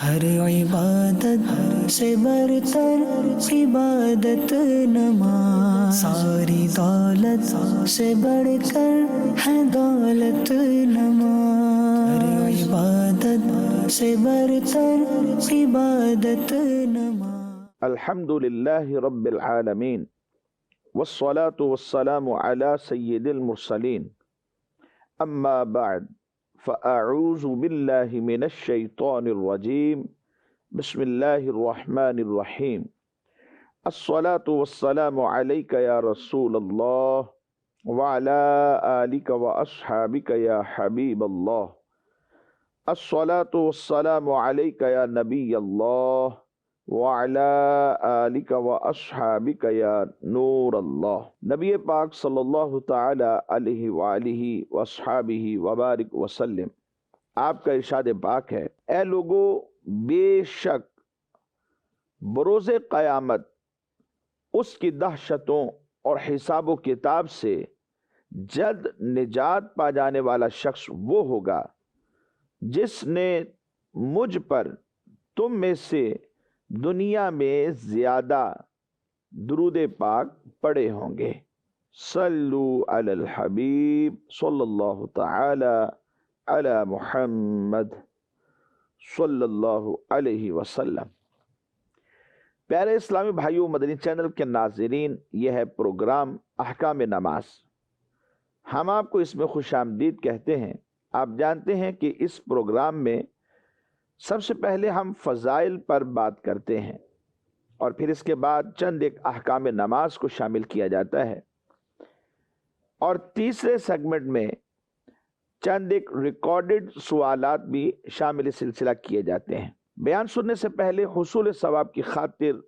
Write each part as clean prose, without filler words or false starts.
ہر عبادت سے برتر عبادت نماز، ساری دولت سے بڑھ کر ہے دولت نماز، ہر عبادت سے برتر عبادت نماز۔ الحمد للہ رب العالمین والصلاة والسلام علی سید المرسلین، اما بعد فاعوذ باللہ من الشیطان الرجیم، بسم اللہ الرحمن الرحیم۔ الصلاة والسلام علیک یا رسول اللہ وعلی آلک واصحابک یا حبیب اللہ۔ الصلاة والسلام علیک یا نبی اللہ وعلی آلک واصحابک یا نور اللہ۔ نبی پاک صلی اللہ تعالی علیہ وآلہ واصحابہ وبارک وسلم، آپ کا ارشاد پاک ہے، اے لوگو، بے شک بروز قیامت اس کی دہشتوں اور حساب و کتاب سے جلد نجات پا جانے والا شخص وہ ہوگا جس نے مجھ پر تم میں سے دنیا میں زیادہ درود پاک پڑھے ہوں گے۔ صلو علی الحبیب صلی اللہ تعالی علی محمد صلی اللہ علیہ وسلم۔ پیارے اسلامی بھائیو، مدنی چینل کے ناظرین، یہ ہے پروگرام احکام نماز۔ ہم آپ کو اس میں خوش آمدید کہتے ہیں۔ آپ جانتے ہیں کہ اس پروگرام میں سب سے پہلے ہم فضائل پر بات کرتے ہیں اور پھر اس کے بعد چند ایک احکام نماز کو شامل کیا جاتا ہے، اور تیسرے سیگمنٹ میں چند ایک ریکارڈڈ سوالات بھی شامل سلسلہ کیے جاتے ہیں۔ بیان سننے سے پہلے حصول ثواب کی خاطر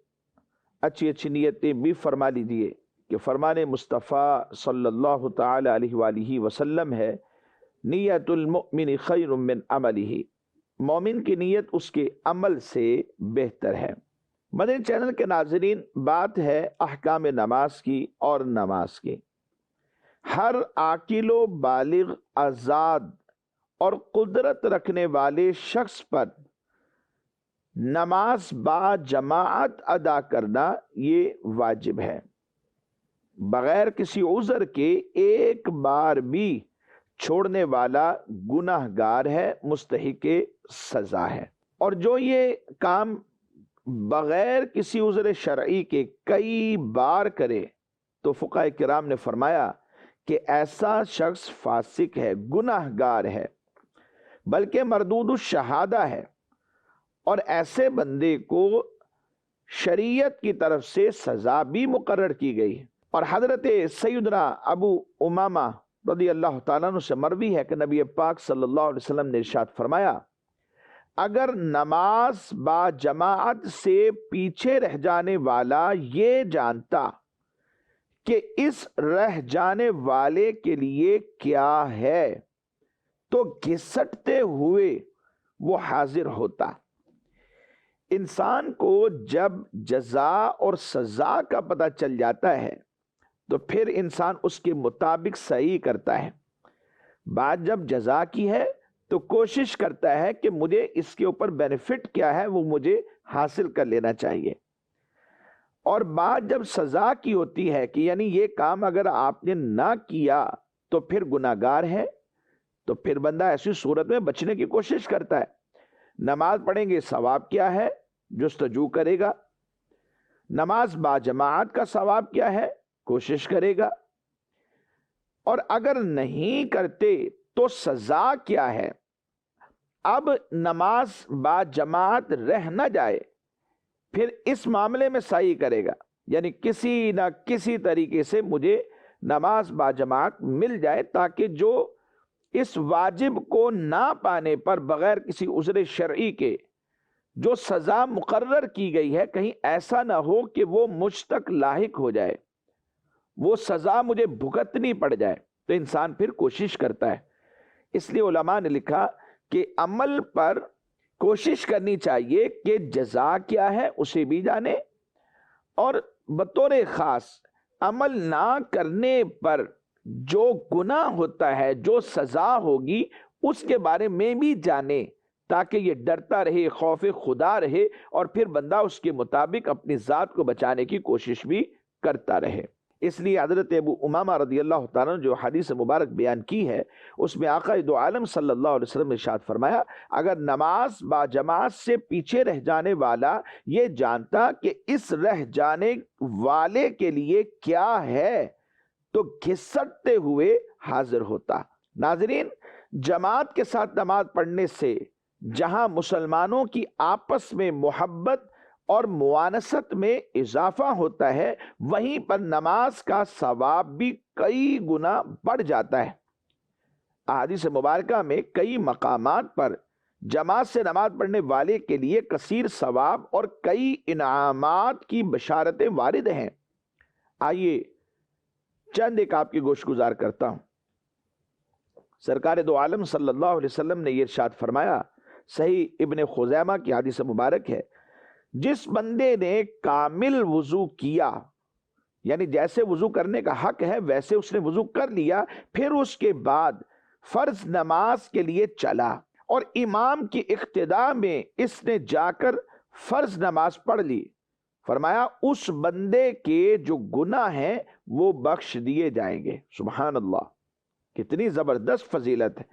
اچھی اچھی نیتیں بھی فرما لیجیے کہ فرمان مصطفیٰ صلی اللہ تعالی علیہ وآلہ وسلم ہے، نیت المؤمن خیر من عملہ، مومن کی نیت اس کے عمل سے بہتر ہے۔ مدنی چینل کے ناظرین، بات ہے احکام نماز کی اور نماز کی۔ ہر عاقل و بالغ، آزاد اور قدرت رکھنے والے شخص پر نماز با جماعت ادا کرنا یہ واجب ہے۔ بغیر کسی عذر کے ایک بار بھی چھوڑنے والا گناہ گار ہے، مستحق سزا ہے۔ اور جو یہ کام بغیر کسی عذر شرعی کے کئی بار کرے تو فقہاء کرام نے فرمایا کہ ایسا شخص فاسق ہے، گناہ گار ہے، بلکہ مردود الشہادہ ہے، اور ایسے بندے کو شریعت کی طرف سے سزا بھی مقرر کی گئی۔ اور حضرت سیدنا ابو امامہ رضی اللہ تعالیٰ عنہ سے مروی ہے کہ نبی پاک صلی اللہ علیہ وسلم نے ارشاد فرمایا، اگر نماز با جماعت سے پیچھے رہ جانے والا یہ جانتا کہ اس رہ جانے والے کے لیے کیا ہے تو گھسٹتے ہوئے وہ حاضر ہوتا۔ انسان کو جب جزا اور سزا کا پتہ چل جاتا ہے تو پھر انسان اس کے مطابق صحیح کرتا ہے۔ بات جب جزا کی ہے تو کوشش کرتا ہے کہ مجھے اس کے اوپر بینیفٹ کیا ہے وہ مجھے حاصل کر لینا چاہیے، اور بات جب سزا کی ہوتی ہے کہ یعنی یہ کام اگر آپ نے نہ کیا تو پھر گناہ گار ہے، تو پھر بندہ ایسی صورت میں بچنے کی کوشش کرتا ہے۔ نماز پڑھیں گے، ثواب کیا ہے؟ جستجو کرے گا۔ نماز با جماعت کا ثواب کیا ہے؟ کوشش کرے گا۔ اور اگر نہیں کرتے تو سزا کیا ہے؟ اب نماز با جماعت رہ نہ جائے، پھر اس معاملے میں سعی کرے گا، یعنی کسی نہ کسی طریقے سے مجھے نماز با جماعت مل جائے تاکہ جو اس واجب کو نہ پانے پر بغیر کسی عذر شرعی کے جو سزا مقرر کی گئی ہے، کہیں ایسا نہ ہو کہ وہ مجھ تک لاحق ہو جائے، وہ سزا مجھے بھگتنی پڑ جائے، تو انسان پھر کوشش کرتا ہے۔ اس لیے علماء نے لکھا کہ عمل پر کوشش کرنی چاہیے کہ جزا کیا ہے اسے بھی جانے، اور بطور خاص عمل نہ کرنے پر جو گناہ ہوتا ہے، جو سزا ہوگی، اس کے بارے میں بھی جانے تاکہ یہ ڈرتا رہے، خوف خدا رہے، اور پھر بندہ اس کے مطابق اپنی ذات کو بچانے کی کوشش بھی کرتا رہے۔ اس لیے حضرت ابو امامہ رضی اللہ تعالیٰ نے جو حدیث مبارک بیان کی ہے، اس میں آقا دو عالم صلی اللہ علیہ وسلم نے ارشاد فرمایا، اگر نماز با جماعت سے پیچھے رہ جانے والا یہ جانتا کہ اس رہ جانے والے کے لیے کیا ہے تو گھسٹتے ہوئے حاضر ہوتا۔ ناظرین، جماعت کے ساتھ نماز پڑھنے سے جہاں مسلمانوں کی آپس میں محبت اور موانست میں اضافہ ہوتا ہے، وہیں پر نماز کا ثواب بھی کئی گنا بڑھ جاتا ہے۔ احادیث مبارکہ میں کئی مقامات پر جماعت سے نماز پڑھنے والے کے لیے کثیر ثواب اور کئی انعامات کی بشارتیں وارد ہیں۔ آئیے چند ایک آپ کی گوش گزار کرتا ہوں۔ سرکار دو عالم صلی اللہ علیہ وسلم نے یہ ارشاد فرمایا، صحیح ابن خزیمہ کی حدیث مبارک ہے، جس بندے نے کامل وضو کیا، یعنی جیسے وضو کرنے کا حق ہے ویسے اس نے وضو کر لیا، پھر اس کے بعد فرض نماز کے لیے چلا اور امام کی اقتداء میں اس نے جا کر فرض نماز پڑھ لی، فرمایا اس بندے کے جو گناہ ہیں وہ بخش دیے جائیں گے۔ سبحان اللہ، کتنی زبردست فضیلت ہے۔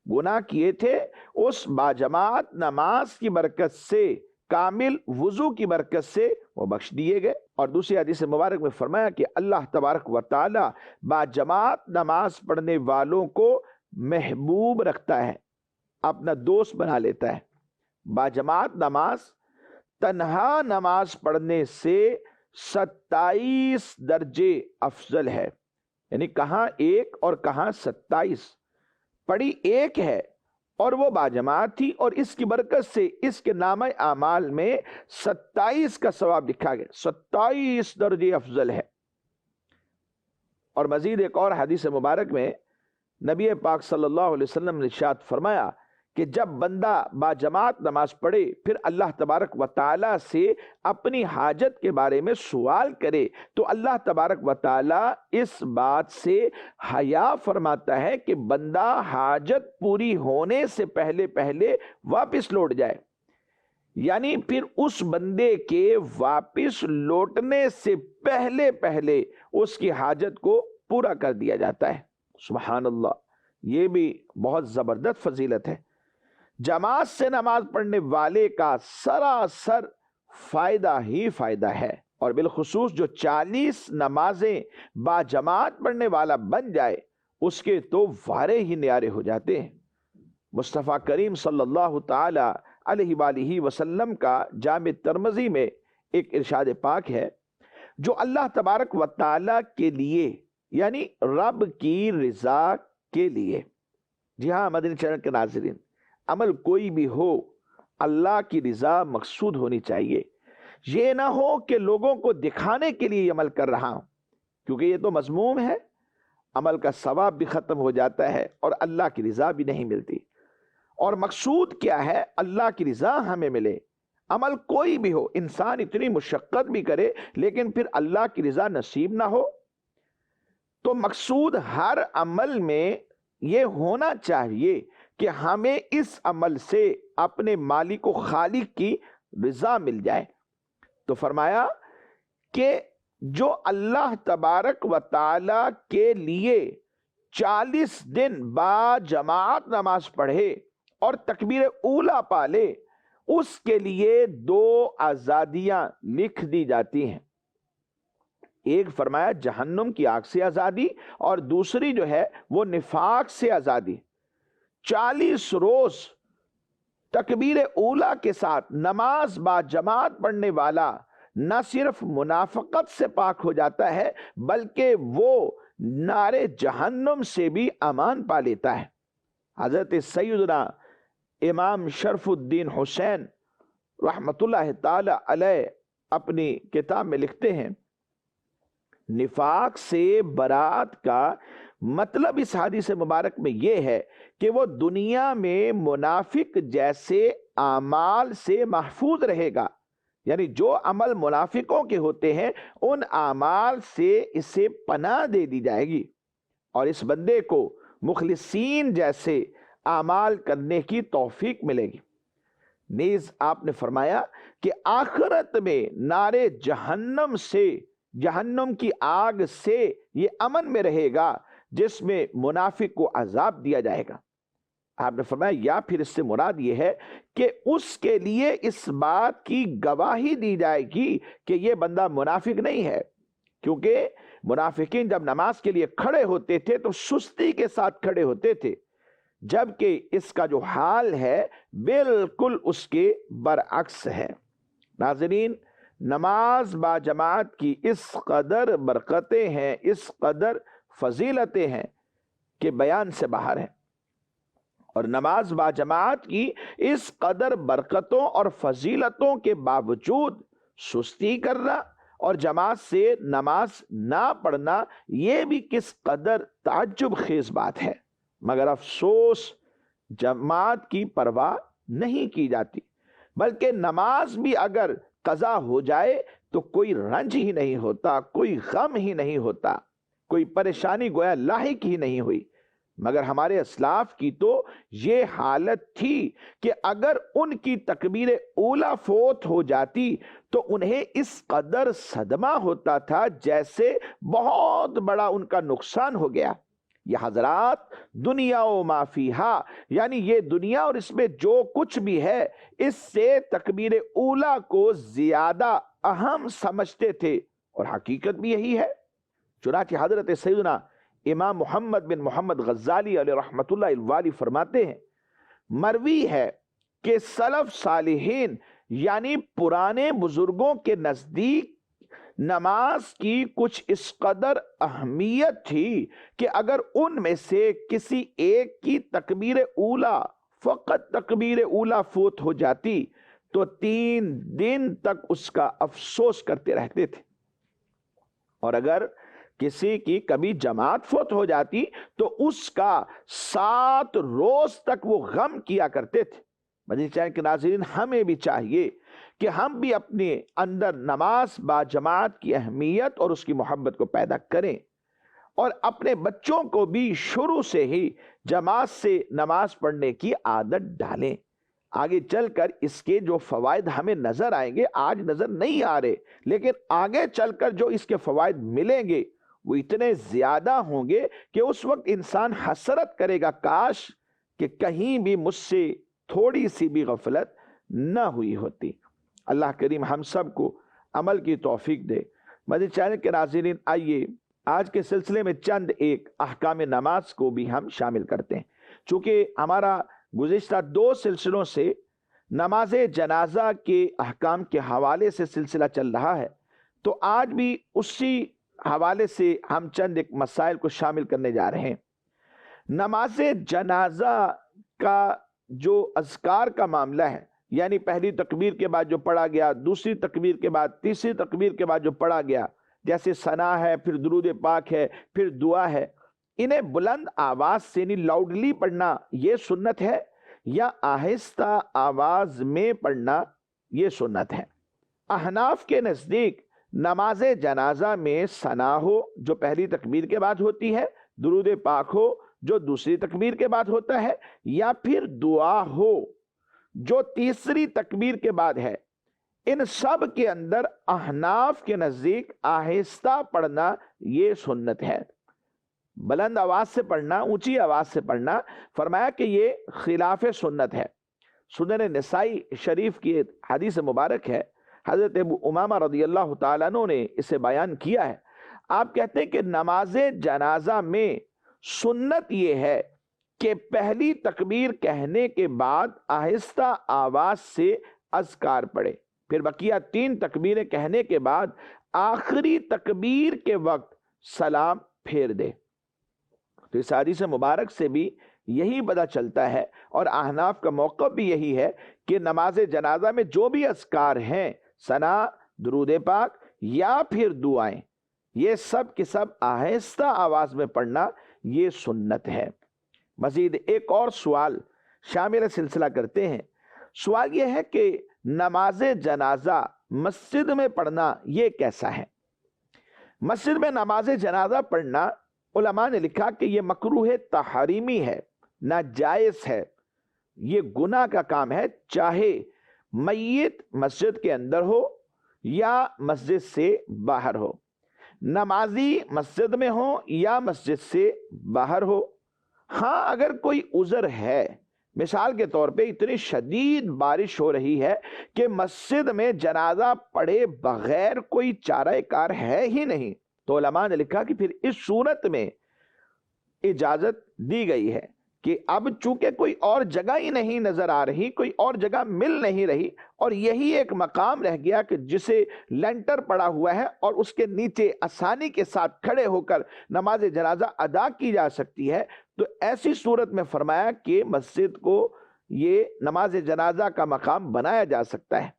گناہ کیے تھے، اس باجماعت نماز کی برکت سے، کامل وضو کی برکت سے وہ بخش دیے گئے۔ اور دوسری حدیث مبارک میں فرمایا کہ اللہ تبارک و تعالی باجماعت نماز پڑھنے والوں کو محبوب رکھتا ہے، اپنا دوست بنا لیتا ہے۔ باجماعت نماز تنہا نماز پڑھنے سے 27 درجے افضل ہے، یعنی کہاں ایک اور کہاں 27، پڑھی ایک ہے اور وہ باجماعت تھی، اور اس کی برکت سے اس کے نامہ اعمال میں 27 کا ثواب لکھا گیا، 27 درجے افضل ہے۔ اور مزید ایک اور حدیث مبارک میں نبی پاک صلی اللہ علیہ وسلم نے ارشاد فرمایا کہ جب بندہ باجماعت نماز پڑھے پھر اللہ تبارک و تعالیٰ سے اپنی حاجت کے بارے میں سوال کرے تو اللہ تبارک و تعالیٰ اس بات سے حیا فرماتا ہے کہ بندہ حاجت پوری ہونے سے پہلے پہلے واپس لوٹ جائے، یعنی پھر اس بندے کے واپس لوٹنے سے پہلے پہلے اس کی حاجت کو پورا کر دیا جاتا ہے۔ سبحان اللہ، یہ بھی بہت زبردست فضیلت ہے۔ جماعت سے نماز پڑھنے والے کا سراسر فائدہ ہی فائدہ ہے، اور بالخصوص جو 40 نمازیں با جماعت پڑھنے والا بن جائے اس کے تو وارے ہی نیارے ہو جاتے ہیں۔ مصطفیٰ کریم صلی اللہ تعالی علیہ وآلہ وسلم کا جامع ترمذی میں ایک ارشاد پاک ہے، جو اللہ تبارک و تعالی کے لیے، یعنی رب کی رضا کے لیے، جی ہاں مدنی چینل کے ناظرین، عمل کوئی بھی ہو اللہ کی رضا مقصود ہونی چاہیے۔ یہ نہ ہو کہ لوگوں کو دکھانے کے لیے عمل کر رہا ہوں، کیونکہ یہ تو مذموم ہے، عمل کا ثواب بھی ختم ہو جاتا ہے اور اللہ کی رضا بھی نہیں ملتی۔ اور مقصود کیا ہے؟ اللہ کی رضا ہمیں ملے۔ عمل کوئی بھی ہو، انسان اتنی مشقت بھی کرے لیکن پھر اللہ کی رضا نصیب نہ ہو، تو مقصود ہر عمل میں یہ ہونا چاہیے کہ ہمیں اس عمل سے اپنے مالک و خالق کی رضا مل جائے۔ تو فرمایا کہ جو اللہ تبارک و تعالی کے لیے 40 دن با جماعت نماز پڑھے اور تکبیر اولا پالے، اس کے لیے 2 آزادیاں لکھ دی جاتی ہیں۔ ایک فرمایا جہنم کی آگ سے آزادی، اور دوسری جو ہے وہ نفاق سے آزادی۔ 40 روز تکبیر اولا کے ساتھ نماز با جماعت پڑھنے والا نہ صرف منافقت سے پاک ہو جاتا ہے بلکہ وہ نار جہنم سے بھی امان پا لیتا ہے۔ حضرت سیدنا امام شرف الدین حسین رحمت اللہ تعالی علیہ اپنی کتاب میں لکھتے ہیں، نفاق سے برات کا مطلب اس حدیث مبارک میں یہ ہے کہ وہ دنیا میں منافق جیسے اعمال سے محفوظ رہے گا، یعنی جو عمل منافقوں کے ہوتے ہیں ان اعمال سے اسے پناہ دے دی جائے گی، اور اس بندے کو مخلصین جیسے اعمال کرنے کی توفیق ملے گی۔ نیز آپ نے فرمایا کہ آخرت میں نارے جہنم سے، جہنم کی آگ سے یہ امن میں رہے گا جس میں منافق کو عذاب دیا جائے گا۔ آپ نے فرمایا یا پھر اس سے مراد یہ ہے کہ اس کے لیے اس بات کی گواہی دی جائے گی کہ یہ بندہ منافق نہیں ہے، کیونکہ منافقین جب نماز کے لیے کھڑے ہوتے تھے تو سستی کے ساتھ کھڑے ہوتے تھے، جبکہ اس کا جو حال ہے بالکل اس کے برعکس ہے۔ ناظرین، نماز با جماعت کی اس قدر برکتیں ہیں، اس قدر فضیلتیں ہیں کہ بیان سے باہر ہیں، اور نماز با جماعت کی اس قدر برکتوں اور فضیلتوں کے باوجود سستی کرنا اور جماعت سے نماز نہ پڑھنا یہ بھی کس قدر تعجب خیز بات ہے، مگر افسوس جماعت کی پرواہ نہیں کی جاتی، بلکہ نماز بھی اگر قضا ہو جائے تو کوئی رنج ہی نہیں ہوتا، کوئی غم ہی نہیں ہوتا، کوئی پریشانی گویا لاحق ہی نہیں ہوئی۔ مگر ہمارے اسلاف کی تو یہ حالت تھی کہ اگر ان کی تکبیر اولا فوت ہو جاتی تو انہیں اس قدر صدمہ ہوتا تھا جیسے بہت بڑا ان کا نقصان ہو گیا۔ یہ حضرات دنیا و ما فیہا، یعنی یہ دنیا اور اس میں جو کچھ بھی ہے، اس سے تکبیر اولا کو زیادہ اہم سمجھتے تھے، اور حقیقت بھی یہی ہے۔ چنانچہ حضرت سیدنا امام محمد بن محمد غزالی علیہ رحمت اللہ الوالی فرماتے ہیں، مروی ہے کہ سلف صالحین یعنی پرانے بزرگوں کے نزدیک نماز کی کچھ اس قدر اہمیت تھی کہ اگر ان میں سے کسی ایک کی تکبیر اولا، فقط تکبیر اولا فوت ہو جاتی تو 3 دن تک اس کا افسوس کرتے رہتے تھے، اور اگر کسی کی کبھی جماعت فوت ہو جاتی تو اس کا 7 روز تک وہ غم کیا کرتے تھے۔ مدنی چینل کے ناظرین، ہمیں بھی چاہیے کہ ہم بھی اپنے اندر نماز با جماعت کی اہمیت اور اس کی محبت کو پیدا کریں، اور اپنے بچوں کو بھی شروع سے ہی جماعت سے نماز پڑھنے کی عادت ڈالیں۔ آگے چل کر اس کے جو فوائد ہمیں نظر آئیں گے، آج نظر نہیں آ رہے، لیکن آگے چل کر جو اس کے فوائد ملیں گے وہ اتنے زیادہ ہوں گے کہ اس وقت انسان حسرت کرے گا، کاش کہ کہیں بھی مجھ سے تھوڑی سی بھی غفلت نہ ہوئی ہوتی۔ اللہ کریم ہم سب کو عمل کی توفیق دے۔ مدنی چینل کے ناظرین، آئیے آج کے سلسلے میں چند ایک احکام نماز کو بھی ہم شامل کرتے ہیں۔ چونکہ ہمارا گزشتہ 2 سلسلوں سے نماز جنازہ کے احکام کے حوالے سے سلسلہ چل رہا ہے، تو آج بھی اسی حوالے سے ہم چند ایک مسائل کو شامل کرنے جا رہے ہیں۔ نماز جنازہ کا جو اذکار کا معاملہ ہے، یعنی پہلی تکبیر کے بعد جو پڑھا گیا، دوسری تکبیر کے بعد، تیسری تکبیر کے بعد جو پڑھا گیا، جیسے ثنا ہے، پھر درود پاک ہے، پھر دعا ہے، انہیں بلند آواز سے یعنی لاؤڈلی پڑھنا یہ سنت ہے یا آہستہ آواز میں پڑھنا یہ سنت ہے؟ احناف کے نزدیک نماز جنازہ میں ثنا ہو جو پہلی تکبیر کے بعد ہوتی ہے، درود پاک ہو جو دوسری تکبیر کے بعد ہوتا ہے، یا پھر دعا ہو جو تیسری تکبیر کے بعد ہے، ان سب کے اندر احناف کے نزدیک آہستہ پڑھنا یہ سنت ہے۔ بلند آواز سے پڑھنا، اونچی آواز سے پڑھنا، فرمایا کہ یہ خلاف سنت ہے۔ سنن نسائی شریف کی حدیث مبارک ہے، حضرت ابو امامہ رضی اللہ تعالیٰ عنہ نے اسے بیان کیا ہے۔ آپ کہتے ہیں کہ نماز جنازہ میں سنت یہ ہے کہ پہلی تکبیر کہنے کے بعد آہستہ آواز سے اذکار پڑھے، پھر بقیہ 3 تکبیریں کہنے کے بعد آخری تکبیر کے وقت سلام پھیر دے۔ تو اس حدیث مبارک سے بھی یہی پتہ چلتا ہے، اور احناف کا موقف بھی یہی ہے کہ نماز جنازہ میں جو بھی اذکار ہیں، ثنا، درود پاک یا پھر دعائیں، یہ سب کے سب آہستہ آواز میں پڑھنا یہ سنت ہے۔ مزید ایک اور سوال شامل سلسلہ کرتے ہیں۔ سوال یہ ہے کہ نماز جنازہ مسجد میں پڑھنا یہ کیسا ہے؟ مسجد میں نماز جنازہ پڑھنا علماء نے لکھا کہ یہ مکروہ تحریمی ہے، ناجائز ہے، یہ گناہ کا کام ہے، چاہے میت مسجد کے اندر ہو یا مسجد سے باہر ہو، نمازی مسجد میں ہو یا مسجد سے باہر ہو۔ ہاں اگر کوئی عذر ہے، مثال کے طور پہ اتنی شدید بارش ہو رہی ہے کہ مسجد میں جنازہ پڑھے بغیر کوئی چارہ کار ہے ہی نہیں، تو علماء نے لکھا کہ پھر اس صورت میں اجازت دی گئی ہے کہ اب چونکہ کوئی اور جگہ ہی نہیں نظر آ رہی، کوئی اور جگہ مل نہیں رہی، اور یہی ایک مقام رہ گیا کہ جسے لینٹر پڑا ہوا ہے اور اس کے نیچے آسانی کے ساتھ کھڑے ہو کر نماز جنازہ ادا کی جا سکتی ہے، تو ایسی صورت میں فرمایا کہ مسجد کو یہ نماز جنازہ کا مقام بنایا جا سکتا ہے،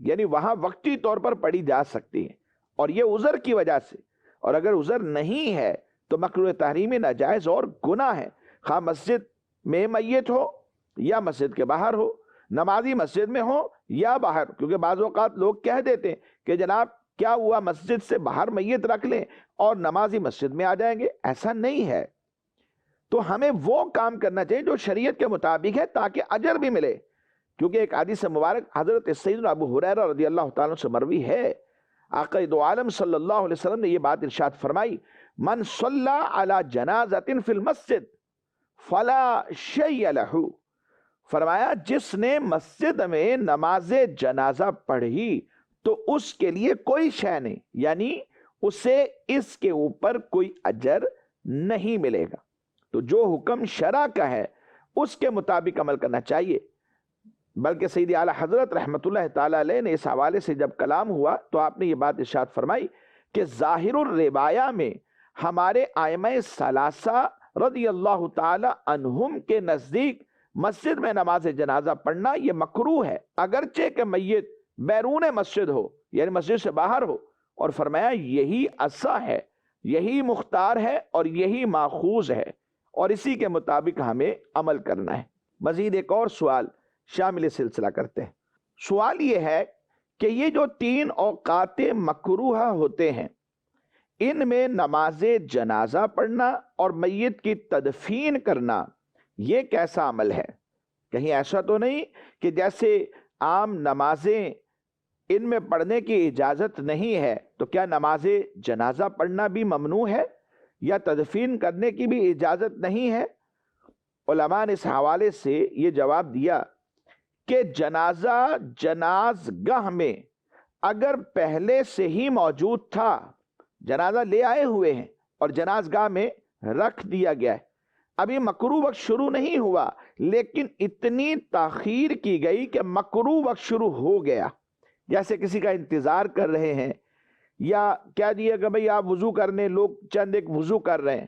یعنی وہاں وقتی طور پر پڑھی جا سکتی ہے، اور یہ عذر کی وجہ سے۔ اور اگر عذر نہیں ہے تو مکروہ تحریمی ناجائز اور گناہ ہے، خواہ مسجد میں میت ہو یا مسجد کے باہر ہو، نمازی مسجد میں ہو یا باہر، کیونکہ بعض اوقات لوگ کہہ دیتے ہیں کہ جناب کیا ہوا مسجد سے باہر میت رکھ لیں اور نمازی مسجد میں آ جائیں گے، ایسا نہیں ہے۔ تو ہمیں وہ کام کرنا چاہیے جو شریعت کے مطابق ہے تاکہ اجر بھی ملے، کیونکہ ایک حدیث مبارک حضرت سیدنا ابو ہریرہ رضی اللہ تعالیٰ سے مروی ہے، آقا دو عالم صلی اللہ علیہ وسلم نے یہ بات ارشاد فرمائی، من صلی علی جنازۃ فی المسجد فلا شیء لہ، فرمایا جس نے مسجد میں نماز جنازہ پڑھی تو اس کے لیے کوئی شے نہیں، یعنی اسے اس کے اوپر کوئی اجر نہیں ملے گا۔ تو جو حکم شرع کا ہے اس کے مطابق عمل کرنا چاہیے۔ بلکہ سیدی اعلیٰ حضرت رحمت اللہ تعالیٰ علیہ نے اس حوالے سے جب کلام ہوا تو آپ نے یہ بات ارشاد فرمائی کہ ظاہر الروایہ میں ہمارے ائمہ ثلاثہ رضی اللہ تعالی عنہم کے نزدیک مسجد میں نماز جنازہ پڑھنا یہ مکروہ ہے، اگرچہ کہ میت بیرون مسجد ہو، یعنی مسجد سے باہر ہو، اور فرمایا یہی اصح ہے، یہی مختار ہے اور یہی ماخوذ ہے، اور اسی کے مطابق ہمیں عمل کرنا ہے۔ مزید ایک اور سوال شامل سلسلہ کرتے ہیں۔ سوال یہ ہے کہ یہ جو 3 اوقات مکروہ ہوتے ہیں، ان میں نماز جنازہ پڑھنا اور میت کی تدفین کرنا یہ کیسا عمل ہے؟ کہیں ایسا تو نہیں کہ جیسے عام نمازیں ان میں پڑھنے کی اجازت نہیں ہے تو کیا نماز جنازہ پڑھنا بھی ممنوع ہے یا تدفین کرنے کی بھی اجازت نہیں ہے؟ علماء نے اس حوالے سے یہ جواب دیا کہ جنازہ جنازگاہ میں اگر پہلے سے ہی موجود تھا، جنازہ لے آئے ہوئے ہیں اور جنازگاہ میں رکھ دیا گیا ہے، ابھی مکروہ وقت شروع نہیں ہوا لیکن اتنی تاخیر کی گئی کہ مکروہ وقت شروع ہو گیا، جیسے کسی کا انتظار کر رہے ہیں، یا کیا دیا کہ بھئی آپ وضو کرنے، لوگ چند ایک وضو کر رہے ہیں،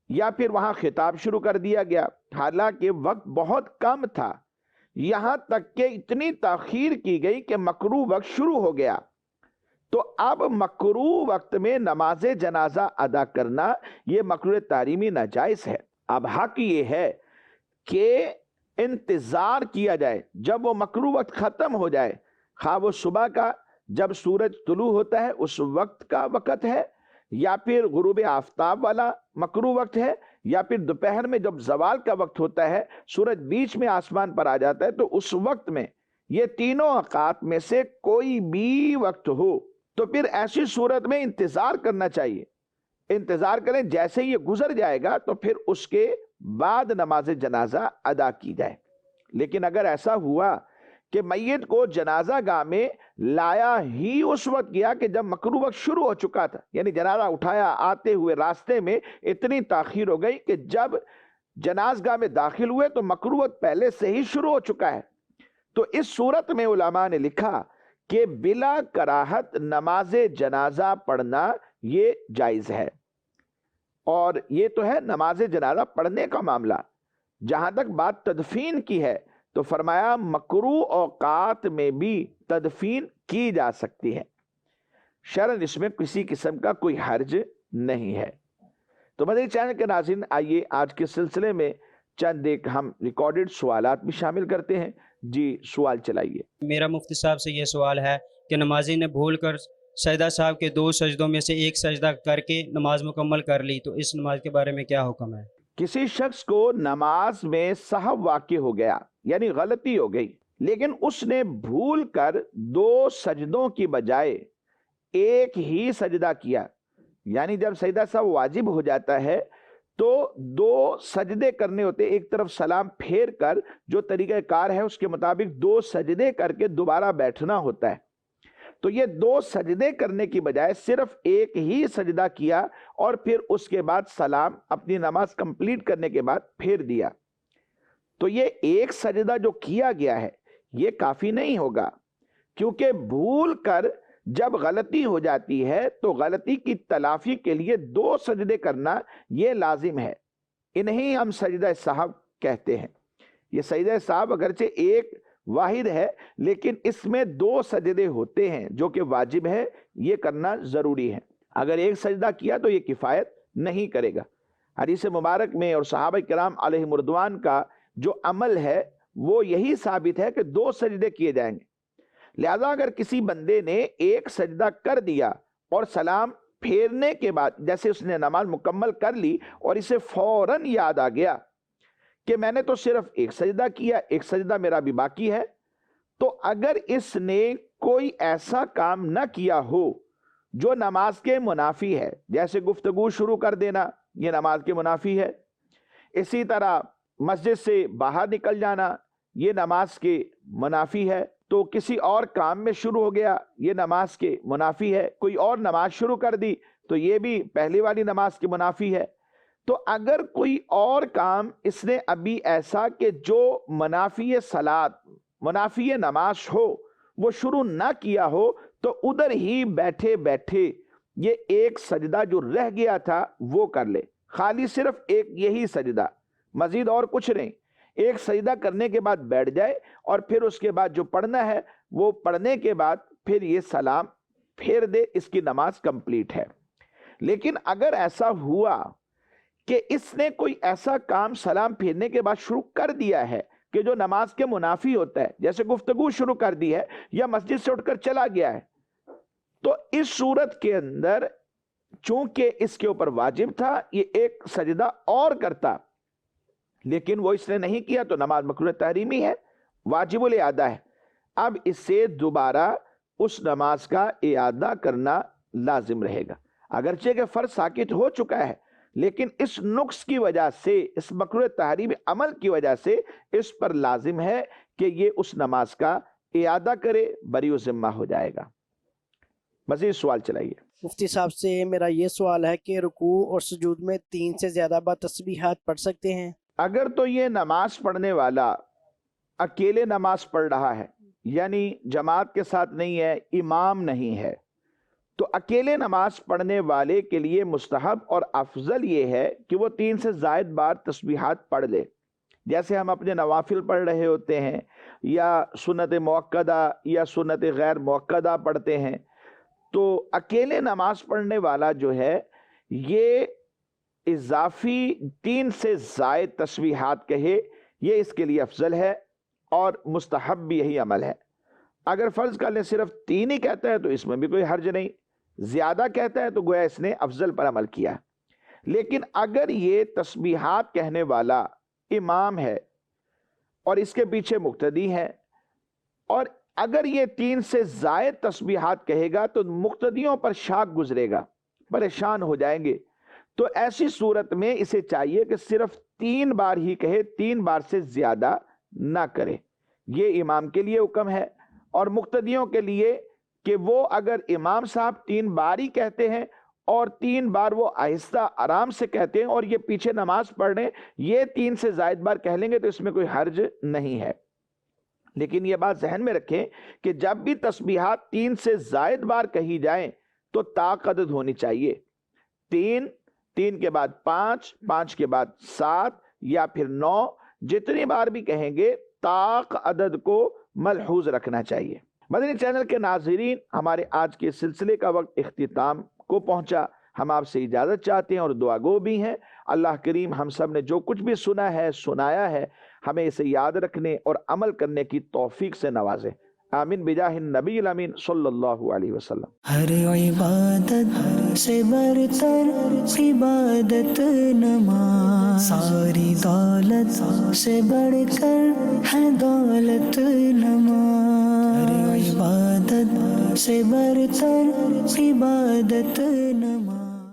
یا پھر وہاں خطاب شروع کر دیا گیا حالانکہ وقت بہت کم تھا، یہاں تک کہ اتنی تاخیر کی گئی کہ مکروہ وقت شروع ہو گیا، تو اب مکروہ وقت میں نماز جنازہ ادا کرنا یہ مکروہ تحریمی ناجائز ہے۔ اب حق یہ ہے کہ انتظار کیا جائے جب وہ مکروہ وقت ختم ہو جائے، خواہ وہ صبح کا جب سورج طلوع ہوتا ہے اس وقت کا وقت ہے، یا پھر غروب آفتاب والا مکروہ وقت ہے، یا پھر دوپہر میں جب زوال کا وقت ہوتا ہے، سورج بیچ میں آسمان پر آ جاتا ہے، تو اس وقت میں یہ تینوں اوقات میں سے کوئی بھی وقت ہو تو پھر ایسی صورت میں انتظار کرنا چاہیے، انتظار کریں، جیسے یہ گزر جائے گا تو پھر اس کے بعد نماز جنازہ ادا کی جائے۔ لیکن اگر ایسا ہوا کہ میت کو جنازہ گاہ میں لایا ہی اس وقت گیا کہ جب مکروہ وقت شروع ہو چکا تھا، یعنی جنازہ اٹھایا آتے ہوئے راستے میں اتنی تاخیر ہو گئی کہ جب جنازگاہ میں داخل ہوئے تو مکروہ وقت پہلے سے ہی شروع ہو چکا ہے، تو اس صورت میں علماء نے لکھا کہ بلا کراہت نماز جنازہ پڑھنا یہ جائز ہے۔ اور یہ تو ہے نماز جنازہ پڑھنے کا معاملہ۔ جہاں تک بات تدفین کی ہے تو فرمایا مکروہ اوقات میں بھی تدفین کی جا سکتی ہے، شرعاً اس میں کسی قسم کا کوئی حرج نہیں ہے۔ تو مدنی چینل کے ناظرین، آئیے آج کے سلسلے میں چند ایک ہم ریکارڈڈ سوالات بھی شامل کرتے ہیں۔ جی سوال چلائیے۔ میرا مفتی صاحب سے یہ سوال ہے کہ نمازی نے بھول کر سجدہ صاحب کے 2 سجدوں میں سے ایک سجدہ کر کے نماز مکمل کر لی، تو اس نماز کے بارے میں کیا حکم ہے؟ کسی شخص کو نماز میں سہو واقع ہو گیا، یعنی غلطی ہو گئی، لیکن اس نے بھول کر 2 سجدوں کی بجائے ایک ہی سجدہ کیا، یعنی جب سجدہ سہو واجب ہو جاتا ہے تو 2 سجدے کرنے ہوتے، ایک طرف سلام پھیر کر جو طریقہ کار ہے اس کے مطابق 2 سجدے کر کے دوبارہ بیٹھنا ہوتا ہے، تو یہ 2 سجدے کرنے کی بجائے صرف ایک ہی سجدہ کیا اور پھر اس کے بعد سلام اپنی نماز کمپلیٹ کرنے کے بعد پھیر دیا۔ تو یہ ایک سجدہ جو کیا گیا ہے یہ کافی نہیں ہوگا، کیونکہ بھول کر جب غلطی ہو جاتی ہے تو غلطی کی تلافی کے لیے 2 سجدے کرنا یہ لازم ہے، انہیں ہم سجدہ سہو کہتے ہیں۔ یہ سجدہ سہو اگرچہ ایک واحد ہے لیکن اس میں 2 سجدے ہوتے ہیں جو کہ واجب ہے، یہ کرنا ضروری ہے۔ اگر ایک سجدہ کیا تو یہ کفایت نہیں کرے گا۔ حدیث مبارک میں اور صحابہ کرام علیہم رضوان کا جو عمل ہے وہ یہی ثابت ہے کہ 2 سجدے کیے جائیں گے، لہذا اگر کسی بندے نے ایک سجدہ کر دیا اور سلام پھیرنے کے بعد جیسے اس نے نماز مکمل کر لی اور اسے فوراً یاد آ گیا کہ میں نے تو صرف ایک سجدہ کیا، ایک سجدہ میرا بھی باقی ہے، تو اگر اس نے کوئی ایسا کام نہ کیا ہو جو نماز کے منافی ہے، جیسے گفتگو شروع کر دینا یہ نماز کے منافی ہے، اسی طرح مسجد سے باہر نکل جانا یہ نماز کے منافی ہے، تو کسی اور کام میں شروع ہو گیا یہ نماز کے منافی ہے، کوئی اور نماز شروع کر دی تو یہ بھی پہلی والی نماز کے منافی ہے۔ تو اگر کوئی اور کام اس نے ابھی ایسا کہ جو منافی صلاۃ منافی نماز ہو وہ شروع نہ کیا ہو تو ادھر ہی بیٹھے بیٹھے یہ ایک سجدہ جو رہ گیا تھا وہ کر لے، خالی صرف ایک یہی سجدہ، مزید اور کچھ نہیں۔ ایک سجدہ کرنے کے بعد بیٹھ جائے اور پھر اس کے بعد جو پڑھنا ہے وہ پڑھنے کے بعد پھر یہ سلام پھیر دے، اس کی نماز کمپلیٹ ہے۔ لیکن اگر ایسا ہوا کہ اس نے کوئی ایسا کام سلام پھیرنے کے بعد شروع کر دیا ہے کہ جو نماز کے منافی ہوتا ہے، جیسے گفتگو شروع کر دی ہے یا مسجد سے اٹھ کر چلا گیا ہے، تو اس صورت کے اندر چونکہ اس کے اوپر واجب تھا یہ ایک سجدہ اور کرتا، لیکن وہ اس نے نہیں کیا تو نماز مکروہ تحریمی ہے، واجب الاعادہ ہے۔ اب اس سے دوبارہ اس نماز کا اعادہ کرنا لازم رہے گا، اگرچہ کہ فرض ساقط ہو چکا ہے لیکن اس نقص کی وجہ سے، اس مکروہ تحریمی عمل کی وجہ سے اس پر لازم ہے کہ یہ اس نماز کا اعادہ کرے، بری ذمہ ہو جائے گا۔ مزید سوال چلائیے۔ مفتی صاحب سے میرا یہ سوال ہے کہ رکوع اور سجود میں 3 سے زیادہ بار تسبیحات پڑھ سکتے ہیں؟ اگر تو یہ نماز پڑھنے والا اکیلے نماز پڑھ رہا ہے، یعنی جماعت کے ساتھ نہیں ہے، امام نہیں ہے، تو اکیلے نماز پڑھنے والے کے لیے مستحب اور افضل یہ ہے کہ وہ 3 سے زائد بار تسبیحات پڑھ لے، جیسے ہم اپنے نوافل پڑھ رہے ہوتے ہیں یا سنت موقدہ یا سنت غیر موقدہ پڑھتے ہیں، تو اکیلے نماز پڑھنے والا جو ہے یہ اضافی 3 سے زائد تسبیحات کہے، یہ اس کے لیے افضل ہے اور مستحب بھی یہی عمل ہے۔ اگر فرض کر لیں صرف 3 ہی کہتا ہے تو اس میں بھی کوئی حرج نہیں، زیادہ کہتا ہے تو گویا اس نے افضل پر عمل کیا۔ لیکن اگر یہ تسبیحات کہنے والا امام ہے اور اس کے پیچھے مقتدی ہے، اور اگر یہ 3 سے زائد تسبیحات کہے گا تو مقتدیوں پر شاک گزرے گا، پریشان ہو جائیں گے، تو ایسی صورت میں اسے چاہیے کہ صرف 3 بار ہی کہے، 3 بار سے زیادہ نہ کرے۔ یہ امام کے لیے حکم ہے اور مقتدیوں کے لیے کہ وہ اگر امام صاحب 3 بار ہی کہتے ہیں اور 3 بار وہ آہستہ آرام سے کہتے ہیں اور یہ پیچھے نماز پڑھ رہے ہیں، یہ 3 سے زائد بار کہہ لیں گے تو اس میں کوئی حرج نہیں ہے۔ لیکن یہ بات ذہن میں رکھیں کہ جب بھی تسبیحات 3 سے زائد بار کہی جائیں تو طاق عدد ہونی چاہیے، 3 کے بعد 5 کے بعد 7 یا پھر 9، جتنی بار بھی کہیں گے طاق عدد کو ملحوظ رکھنا چاہیے۔ مدنی چینل کے ناظرین، ہمارے آج کے سلسلے کا وقت اختتام کو پہنچا، ہم آپ سے اجازت چاہتے ہیں اور دعا گو بھی ہیں۔ اللہ کریم ہم سب نے جو کچھ بھی سنا ہے، سنایا ہے، ہمیں اسے یاد رکھنے اور عمل کرنے کی توفیق سے نوازے۔ آمین بجاہ النبی الامین صلی اللہ علیہ وسلم۔ ہر عبادت سے برتر عبادت نماز، ساری دولت سے بڑھ کر ہے دولت نماز، ہر عبادت سے برتر عبادت نماز۔